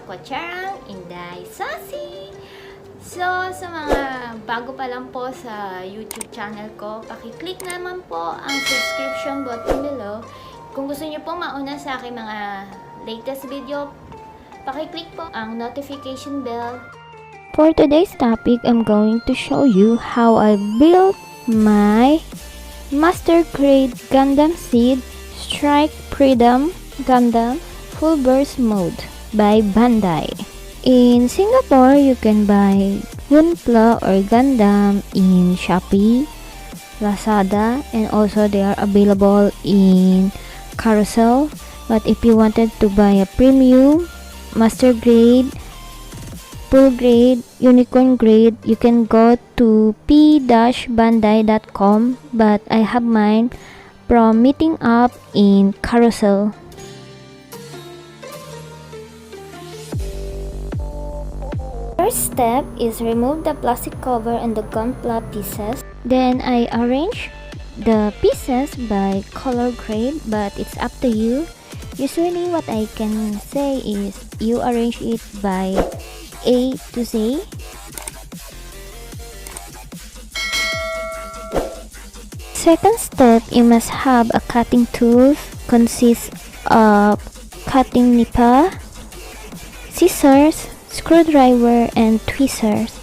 Kwatsyarang Inday Saucy! So, sa mga bago pa lang po sa YouTube channel ko, pakiclick naman po ang subscription button below. Kung gusto niyo po mauna sa aking mga latest video, pakiclick po ang notification bell. For today's topic, I'm going to show you how I built my Master Grade Gundam Seed Strike Freedom Gundam Full Burst Mode by Bandai. In Singapore, you can buy Gunpla or Gundam in Shopee, Lazada, and also they are available in Carousel. But if you wanted to buy a premium, master grade, full grade, unicorn grade, you can go to p-bandai.com, but I have mine from Meeting Up in Carousel. First step is remove the plastic cover and the Gunpla pieces. Then I arrange the pieces by color grade, but it's up to you. Usually what I can say is you arrange it by A to Z. Second step, you must have a cutting tool consists of cutting nipah, scissors, screwdriver, and tweezers.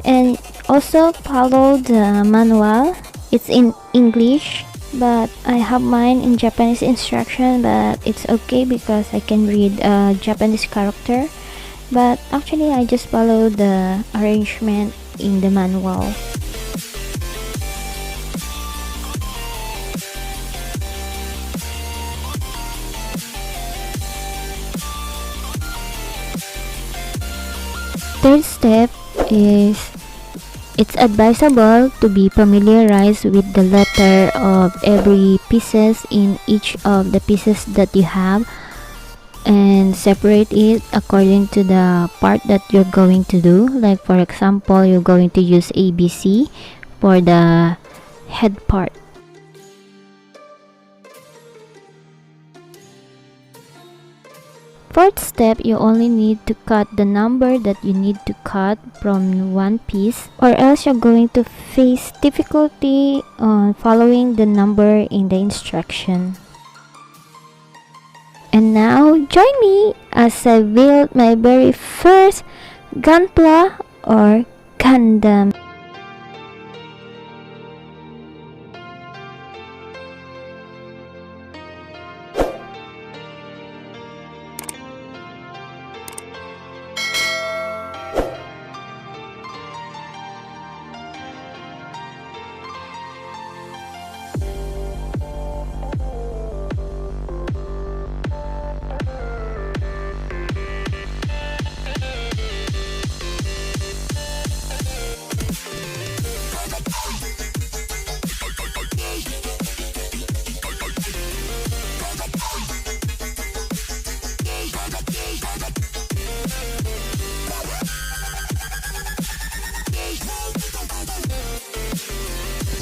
And also follow the manual. It's in English, but I have mine in Japanese instruction, but it's okay because I can read Japanese character. But actually I just follow the arrangement in the manual. Third step is it's advisable to be familiarized with the letter of every pieces in each of the pieces that you have and separate it according to the part that you're going to do. Like for example, you're going to use ABC for the head part. Fourth step, you only need to cut the number that you need to cut from one piece, or else you're going to face difficulty on following the number in the instruction. And now join me as I build my very first Gunpla or Gundam.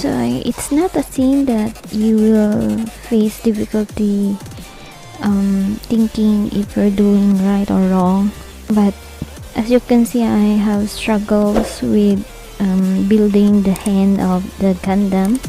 So it's not a thing that you will face difficulty thinking if you're doing right or wrong. But as you can see, I have struggles with building the hand of the Gundam.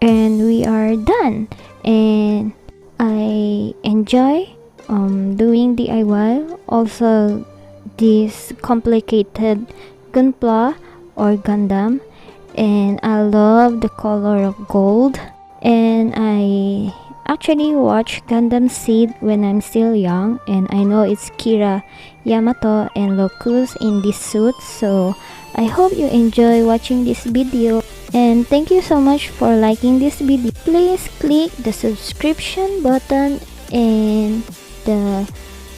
And we are done, and I enjoy doing DIY. Also this complicated Gunpla or Gundam, and I love the color of gold, and I actually watched Gundam Seed when I'm still young, and I know it's Kira, Yamato, and Locus in this suit, so I hope you enjoy watching this video. And thank you so much for liking this video. Please click the subscription button and the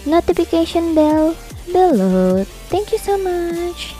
notification bell below. Thank you so much.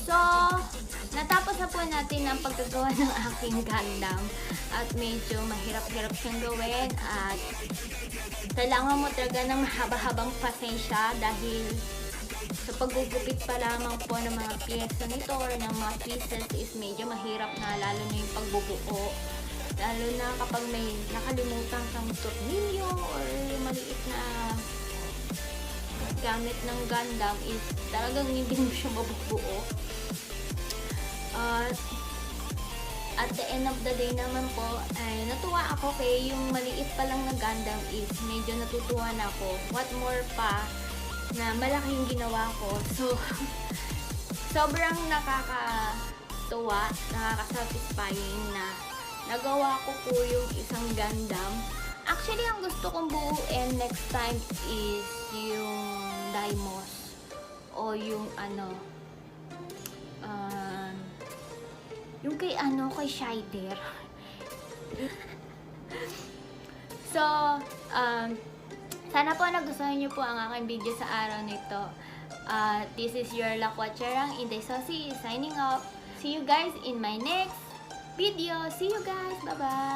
So, natapos na po natin ang paggagawa ng aking Gundam at medyo mahirap-hirap siyang gawin at kailangan mo talaga ng mahaba-habang pasensya dahil sa paggugupit pa lamang po ng mga piyesa nito or ng mga pieces is medyo mahirap na, lalo na yung pagbubuo, lalo na kapag may nakalimutan kang tornilyo or yung maliit na gamit ng Gundam is talagang hindi mo siya mabubuo. At the end of the day naman po, ay natuwa ako kaya yung maliit pa lang na Gundam is medyo natutuwa na ako. What more pa na malaki yung ginawa ko. So, sobrang nakakatuwa, nakaka-satisfying na nagawa ko po yung isang Gundam. Actually, ang gusto kong buuin next time is yung Daimos o yung yung kay Shider. So, sana po nagustuhan niyo po ang aking video sa araw nito. This is your Lakwatcherang Indecent signing off. See you guys in my next video. See you guys. Bye-bye.